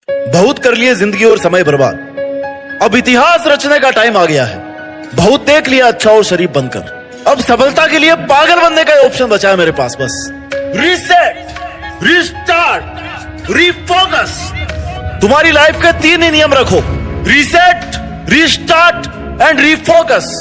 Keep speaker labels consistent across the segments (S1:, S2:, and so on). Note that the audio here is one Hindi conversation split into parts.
S1: बहुत कर लिए जिंदगी और समय बर्बाद, अब इतिहास रचने का टाइम आ गया है। बहुत देख लिया अच्छा और शरीफ बनकर, अब सफलता के लिए पागल बनने का ऑप्शन बचा है मेरे पास। बस रीसेट, रीस्टार्ट, रीफोकस। तुम्हारी लाइफ के 3 ही नियम रखो: रीसेट, रीस्टार्ट एंड रीफोकस।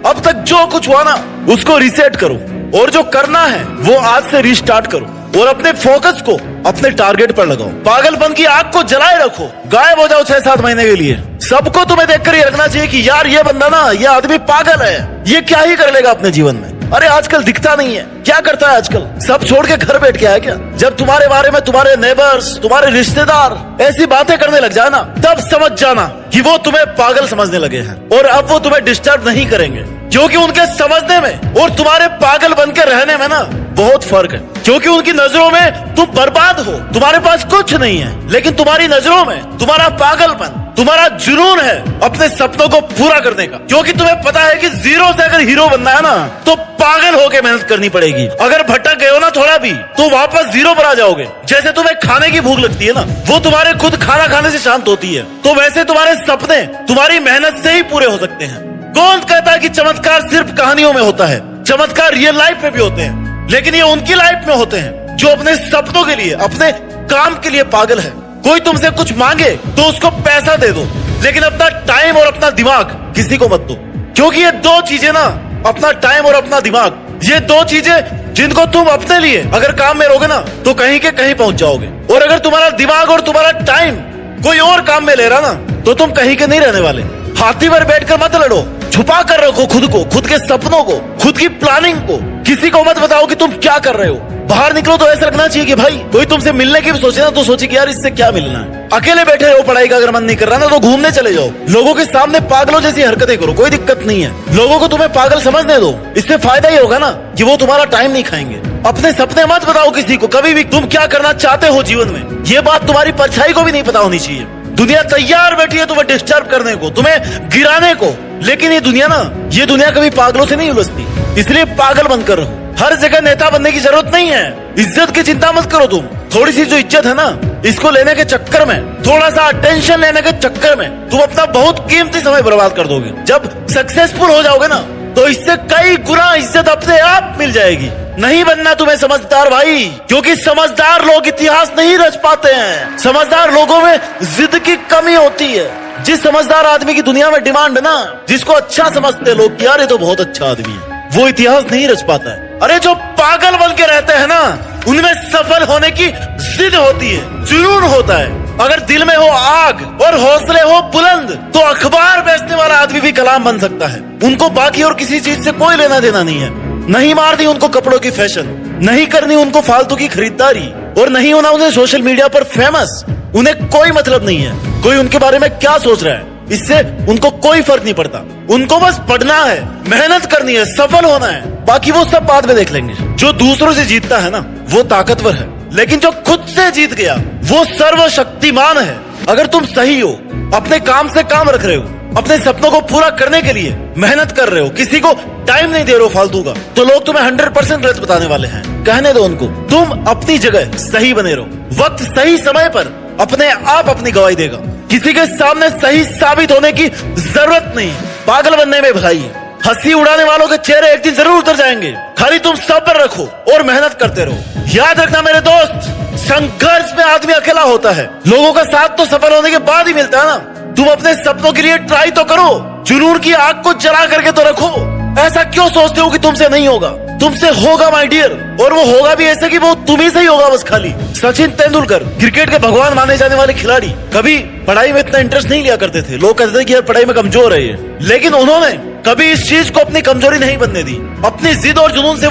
S1: अब तक जो कुछ हुआ ना उसको रीसेट करो, और जो करना है वो आज से रीस्टार्ट करो, और अपने फोकस को अपने टारगेट पर लगाओ। पागलपन की आग को जलाए रखो, गायब हो जाओ 6-7 महीने के लिए। सबको तुम्हें देखकर ये लगना चाहिए कि यार ये बंदा ना, ये आदमी पागल है, ये क्या ही कर लेगा अपने जीवन में। अरे आजकल दिखता नहीं है, क्या करता है आजकल? सब छोड़ के घर बैठ के आया क्या? जब तुम्हारे बारे में तुम्हारे नेबर्स, तुम्हारे रिश्तेदार ऐसी बातें करने लग जाए ना, तब समझ जाना कि वो तुम्हें पागल समझने लगे हैं, और अब वो तुम्हें डिस्टर्ब नहीं करेंगे, क्योंकि उनके समझने में और तुम्हारे पागल बन के रहने में ना बहुत फर्क है। क्योंकि उनकी नजरों में तुम बर्बाद हो, तुम्हारे पास कुछ नहीं है, लेकिन तुम्हारी नजरों में तुम्हारा पागलपन, तुम्हारा जुनून है अपने सपनों को पूरा करने का। क्योंकि तुम्हें पता है कि जीरो से अगर हीरो बनना है ना, तो पागल होके मेहनत करनी पड़ेगी। अगर भटक गए हो ना थोड़ा भी, तो वापस जीरो पर आ जाओगे। जैसे तुम्हें खाने की भूख लगती है ना, वो तुम्हारे खुद खाना खाने से शांत होती है, तो वैसे तुम्हारे सपने तुम्हारी मेहनत से ही पूरे हो सकते हैं। कौन कहता है कि चमत्कार सिर्फ कहानियों में होता है? चमत्कार रियल लाइफ में भी होते हैं, लेकिन ये उनकी लाइफ में होते हैं जो अपने सपनों के लिए, अपने काम के लिए पागल है। कोई तुमसे कुछ मांगे तो उसको पैसा दे दो, लेकिन अपना टाइम और अपना दिमाग किसी को मत दो। क्योंकि ये 2 चीजें ना, अपना टाइम और अपना दिमाग, ये 2 चीजें जिनको तुम अपने लिए अगर काम में रहोगे ना, तो कहीं के कहीं पहुंच जाओगे। और अगर तुम्हारा दिमाग और तुम्हारा टाइम कोई और काम में ले रहा ना, तो तुम कहीं के नहीं रहने वाले। हाथी पर बैठकर मत लड़ो, छुपा कर रखो खुद को, खुद के सपनों को, खुद की प्लानिंग को। किसी को मत बताओ कि तुम क्या कर रहे हो। बाहर निकलो तो ऐसा लगना चाहिए कि भाई कोई तुमसे मिलने की भी सोचे ना, तो सोचे कि यार इससे क्या मिलना है। अकेले बैठे रहो, पढ़ाई का अगर मन नहीं कर रहा ना, तो घूमने चले जाओ। लोगों के सामने पागलों जैसी हरकतें करो, कोई दिक्कत नहीं है। लोगों को तुम्हें पागल समझने दो, इससे फायदा ही होगा ना कि वो तुम्हारा टाइम नहीं खाएंगे। अपने सपने मत बताओ किसी को कभी भी, तुम क्या करना चाहते हो जीवन में। ये बात तुम्हारी परछाई को भी नहीं पता होनी चाहिए। दुनिया तैयार बैठी है तुम्हें डिस्टर्ब करने को, तुम्हें गिराने को, लेकिन ये दुनिया ना, ये दुनिया कभी पागलों से नहीं उलझती। इसलिए पागल बनकर रहो। हर जगह नेता बनने की जरूरत नहीं है। इज्जत की चिंता मत करो तुम। थोड़ी सी जो इज्जत है ना, इसको लेने के चक्कर में, थोड़ा सा अटेंशन लेने के चक्कर में तुम अपना बहुत कीमती समय बर्बाद कर दोगे। जब सक्सेसफुल हो जाओगे ना, तो इससे कई गुना इज्जत अपने आप मिल जाएगी। नहीं बनना तुम्हें समझदार भाई, क्योंकि समझदार लोग इतिहास नहीं रच पाते हैं। समझदार लोगों में जिद की कमी होती है। जिस समझदार आदमी की दुनिया में डिमांड है ना, जिसको अच्छा समझते लोग, यार ये तो बहुत अच्छा आदमी है, वो इतिहास नहीं रच पाता है। अरे जो पागल बन के रहते हैं ना, उनमें सफल होने की जिद होती है, जुनून होता है। अगर दिल में हो आग और हौसले हो बुलंद, तो अखबार बेचने वाला आदमी भी कलाम बन सकता है। उनको बाकी और किसी चीज से कोई लेना देना नहीं है। नहीं मारनी उनको कपड़ों की फैशन, नहीं करनी उनको फालतू की खरीदारी, और नहीं होना उन्हें सोशल मीडिया पर फेमस। उन्हें कोई मतलब नहीं है कोई उनके बारे में क्या सोच रहा है, इससे उनको कोई फर्क नहीं पड़ता। उनको बस पढ़ना है, मेहनत करनी है, सफल होना है, बाकी वो सब बाद में देख लेंगे। जो दूसरों से जीतता है ना, वो ताकतवर है, लेकिन जो खुद से जीत गया वो सर्वशक्तिमान है। अगर तुम सही हो, अपने काम से काम रख रहे हो, अपने सपनों को पूरा करने के लिए मेहनत कर रहे हो, किसी को टाइम नहीं दे रहे हो फालतू का, तो लोग तुम्हें 100% गलत बताने वाले हैं। कहने दो उनको, तुम अपनी जगह सही बने रहो। वक्त सही समय पर अपने आप अपनी गवाही देगा। किसी के सामने सही साबित होने की जरूरत नहीं। पागल बनने में भलाई है। हंसी उड़ाने वालों के चेहरे एक दिन जरूर उतर जाएंगे। खाली तुम सब्र रखो और मेहनत करते रहो। याद रखना मेरे दोस्त, संघर्ष में आदमी अकेला होता है। लोगों का साथ तो सफल होने के बाद ही मिलता है ना। तुम अपने सपनों के लिए ट्राई तो करो, जुनून की आग को जला करके तो रखो। ऐसा क्यों सोचते हो कि तुमसे नहीं होगा? तुमसे होगा माय डियर, और वो होगा भी ऐसे कि वो तुम्ही से ही होगा बस। खाली सचिन तेंदुलकर, क्रिकेट के भगवान माने जाने वाले खिलाड़ी, कभी पढ़ाई में इतना इंटरेस्ट नहीं लिया करते थे। लोग कहते थे कि यार पढ़ाई में कमजोर है ये, लेकिन उन्होंने कभी इस चीज को अपनी कमजोरी नहीं बनने दी। अपनी जिद और जुनून से वो